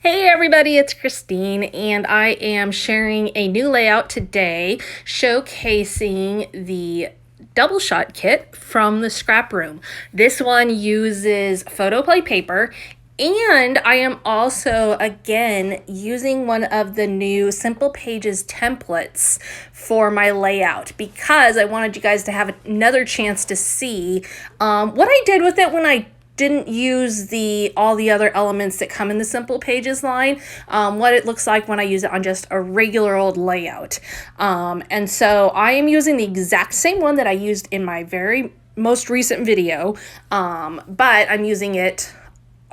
Hey everybody, it's Christine, and I am sharing a new layout today showcasing the double shot kit from the scrap room. This one uses photo play paper, and I am also again using one of the new Simple Pages templates for my layout because I wanted you guys to have another chance to see what I did with it when I didn't use all the other elements that come in the Simple Pages line, what it looks like when I use it on just a regular old layout. And so I am using the exact same one that I used in my very most recent video, but I'm using it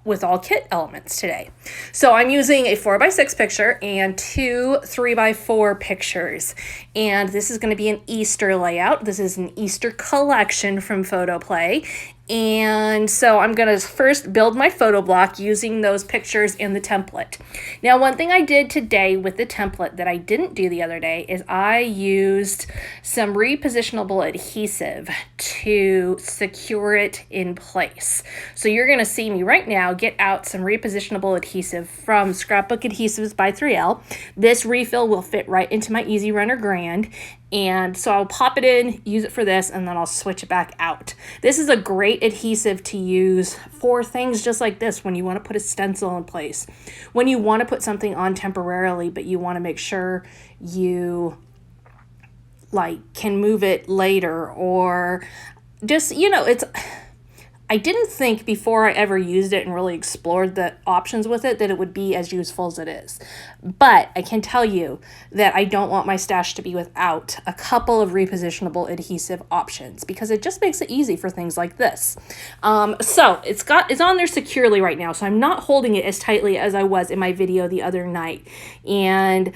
with all kit elements today. So I'm using a 4x6 picture and two 3x4 pictures. And this is going to be an Easter layout. This is an Easter collection from Photo Play. And so I'm going to first build my photo block using those pictures in the template. Now, one thing I did today with the template that I didn't do the other day is I used some repositionable adhesive to secure it in place. So you're going to see me right now get out some repositionable adhesive from Scrapbook Adhesives by 3L. This refill will fit right into my Easy Runner Grand. And so I'll pop it in, use it for this, and then I'll switch it back out. This is a great adhesive to use for things just like this when you want to put a stencil in place. When you want to put something on temporarily, but you want to make sure you can move it later, or just, I didn't think before I ever used it and really explored the options with it that it would be as useful as it is. But I can tell you that I don't want my stash to be without a couple of repositionable adhesive options because it just makes it easy for things like this. So it's on there securely right now, so I'm not holding it as tightly as I was in my video the other night. And,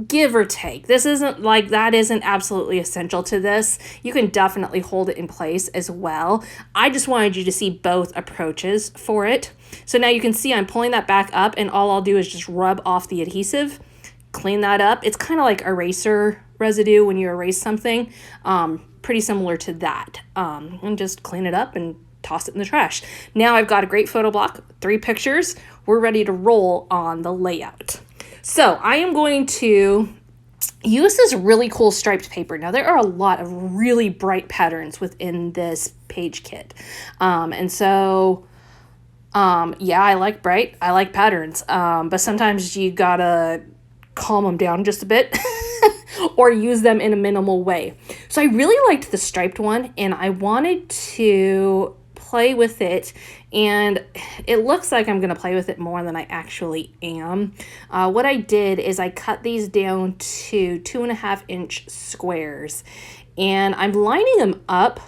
give or take. This isn't that isn't absolutely essential to this. You can definitely hold it in place as well. I just wanted you to see both approaches for it. So now you can see I'm pulling that back up, and all I'll do is just rub off the adhesive, clean that up. It's kind of like eraser residue when you erase something, pretty similar to that. And just clean it up and toss it in the trash. Now I've got a great photo block, 3 pictures. We're ready to roll on the layout. So I am going to use this really cool striped paper. Now there are a lot of really bright patterns within this page kit. And so, yeah, I like bright, I like patterns, but sometimes you gotta calm them down just a bit or use them in a minimal way. So I really liked the striped one, and I wanted to play with it, and it looks like I'm going to play with it more than I actually am. What I did is I cut these down to 2.5-inch squares, and I'm lining them up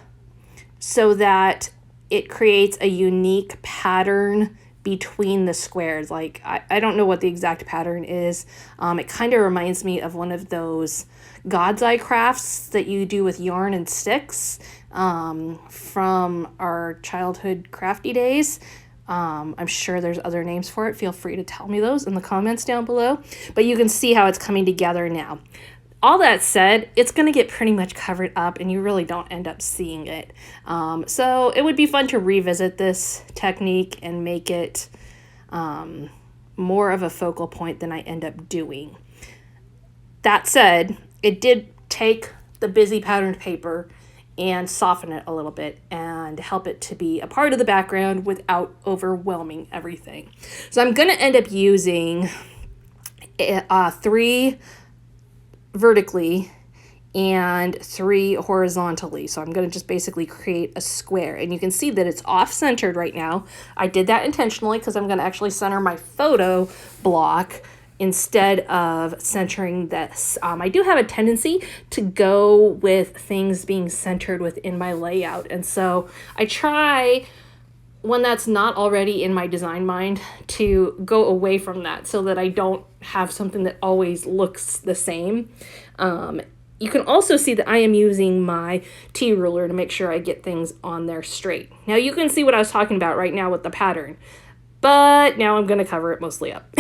so that it creates a unique pattern between the squares. I don't know what the exact pattern is. It kind of reminds me of one of those God's Eye crafts that you do with yarn and sticks from our childhood crafty days. I'm sure there's other names for it. Feel free to tell me those in the comments down below. But you can see how it's coming together now. All that said, it's going to get pretty much covered up, and you really don't end up seeing it. So it would be fun to revisit this technique and make it more of a focal point than I end up doing. That said, it did take the busy patterned paper and soften it a little bit and help it to be a part of the background without overwhelming everything. So I'm going to end up using 3 vertically and 3 horizontally. So I'm going to just basically create a square, and you can see that it's off-centered right now. I did that intentionally because I'm going to actually center my photo block instead of centering this. I do have a tendency to go with things being centered within my layout, and so I try, when that's not already in my design mind, to go away from that so that I don't have something that always looks the same. You can also see that I am using my T-ruler to make sure I get things on there straight. Now you can see what I was talking about right now with the pattern, but now I'm going to cover it mostly up.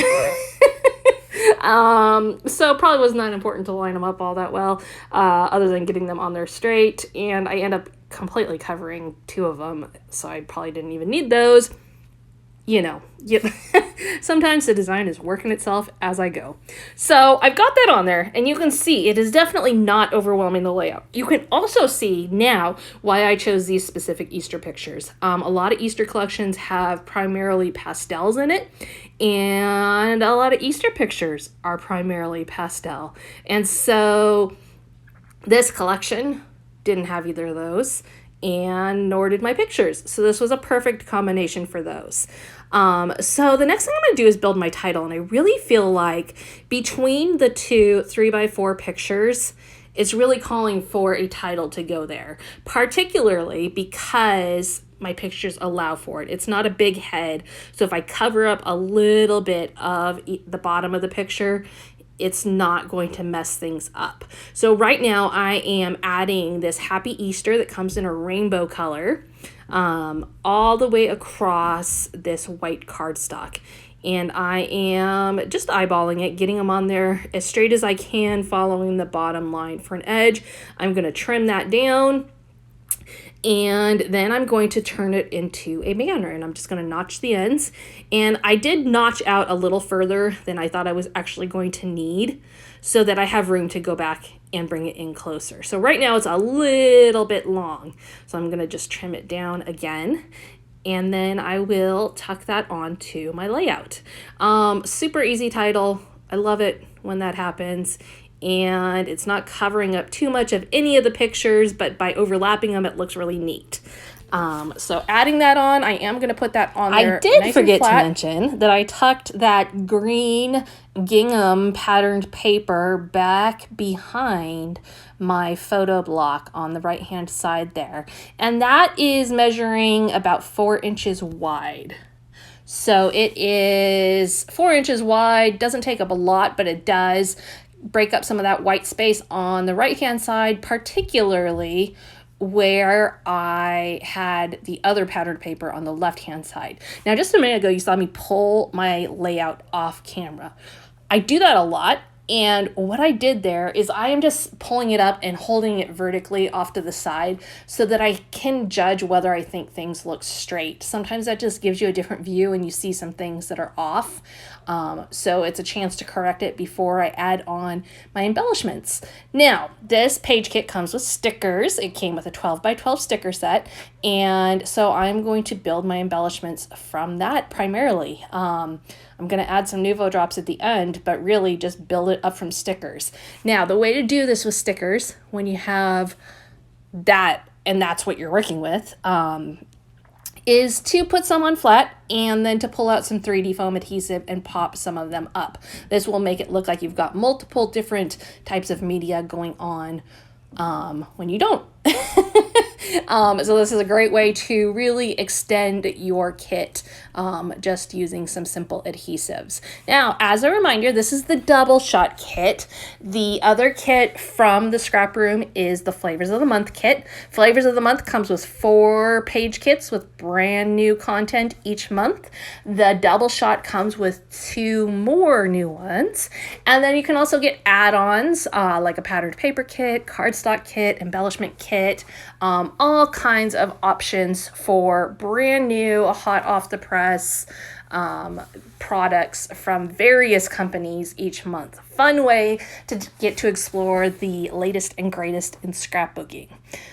So probably was not important to line them up all that well, other than getting them on there straight, and I end up completely covering 2 of them, so I probably didn't even need those. you know, sometimes the design is working itself as I go. So I've got that on there, and you can see it is definitely not overwhelming the layout. You can also see now why I chose these specific Easter pictures. A lot of Easter collections have primarily pastels in it, and a lot of Easter pictures are primarily pastel. And so this collection didn't have either of those, and nor did my pictures. So this was a perfect combination for those. So the next thing I'm going to do is build my title, and I really feel like between the two 3x4 pictures, it's really calling for a title to go there, particularly because my pictures allow for it. It's not a big head, so if I cover up a little bit of the bottom of the picture, it's not going to mess things up. So right now I am adding this Happy Easter that comes in a rainbow color all the way across this white cardstock. And I am just eyeballing it, getting them on there as straight as I can, following the bottom line for an edge. I'm going to trim that down, and then I'm going to turn it into a banner, and I'm just going to notch the ends. And I did notch out a little further than I thought I was actually going to need, so that I have room to go back and bring it in closer. So right now it's a little bit long, so I'm going to just trim it down again, and then I will tuck that onto my layout. Super easy title. I love it when that happens. And it's not covering up too much of any of the pictures, but by overlapping them, it looks really neat. So adding that on, I am going to put that on there. I did forget to mention that I tucked that green gingham patterned paper back behind my photo block on the right hand side there. And that is measuring about 4 inches wide. So it is 4 inches wide, doesn't take up a lot, but it does break up some of that white space on the right hand side, particularly where I had the other patterned paper on the left hand side. Now, just a minute ago, you saw me pull my layout off camera. I do that a lot. And what I did there is I am just pulling it up and holding it vertically off to the side so that I can judge whether I think things look straight. Sometimes that just gives you a different view and you see some things that are off. So it's a chance to correct it before I add on my embellishments. Now, this page kit comes with stickers. It came with a 12x12 sticker set. And so I'm going to build my embellishments from that primarily. I'm going to add some Nuvo drops at the end, but really just build it up from stickers. Now, the way to do this with stickers, when you have that, and that's what you're working with, is to put some on flat and then to pull out some 3D foam adhesive and pop some of them up. This will make it look like you've got multiple different types of media going on when you don't. So this is a great way to really extend your kit just using some simple adhesives. Now, as a reminder, this is the double shot kit. The other kit from the scrap room is the Flavors of the Month kit. Flavors of the Month comes with 4 page kits with brand new content each month. The double shot comes with 2 more new ones. And then you can also get add-ons like a patterned paper kit, cardstock kit, embellishment kit, all kinds of options for brand new, hot off the press products from various companies each month. Fun way to get to explore the latest and greatest in scrapbooking.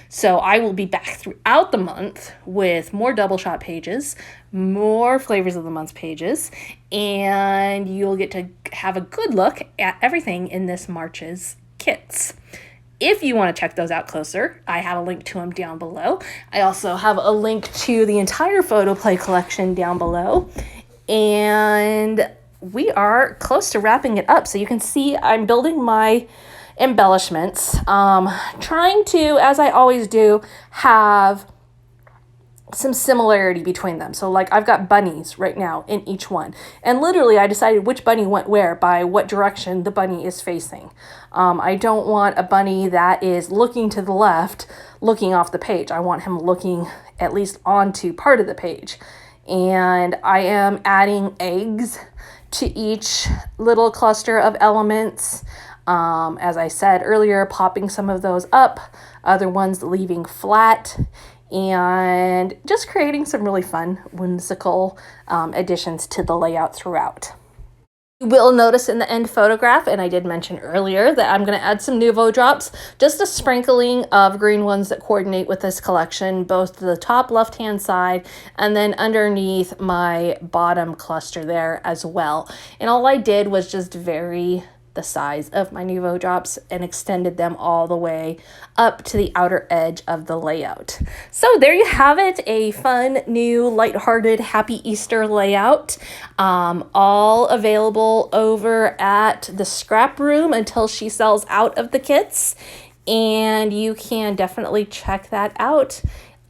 So I will be back throughout the month with more double shot pages, more Flavors of the Month pages, and you'll get to have a good look at everything in this March's kits. If you want to check those out closer, I have a link to them down below. I also have a link to the entire photoplay collection down below. And we are close to wrapping it up. So you can see I'm building my embellishments. Trying to, as I always do, have some similarity between them. So like I've got bunnies right now in each one. And literally I decided which bunny went where by what direction the bunny is facing. I don't want a bunny that is looking to the left, looking off the page. I want him looking at least onto part of the page. And I am adding eggs to each little cluster of elements. As I said earlier, popping some of those up, other ones leaving flat. and just creating some really fun, whimsical additions to the layout throughout. You will notice in the end photograph, and I did mention earlier, that I'm going to add some Nuvo drops, just a sprinkling of green ones that coordinate with this collection, both the top left-hand side and then underneath my bottom cluster there as well. And all I did was just vary the size of my Nuvo drops and extended them all the way up to the outer edge of the layout. So there you have it, a fun, new, lighthearted, happy Easter layout, all available over at the scrap room until she sells out of the kits, and you can definitely check that out.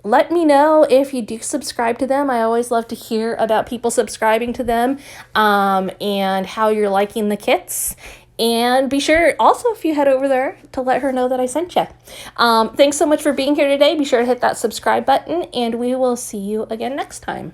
Let me know if you do subscribe to them. I always love to hear about people subscribing to them, and how you're liking the kits. And be sure also, if you head over there, to let her know that I sent you. Thanks so much for being here today. Be sure to hit that subscribe button, and we will see you again next time.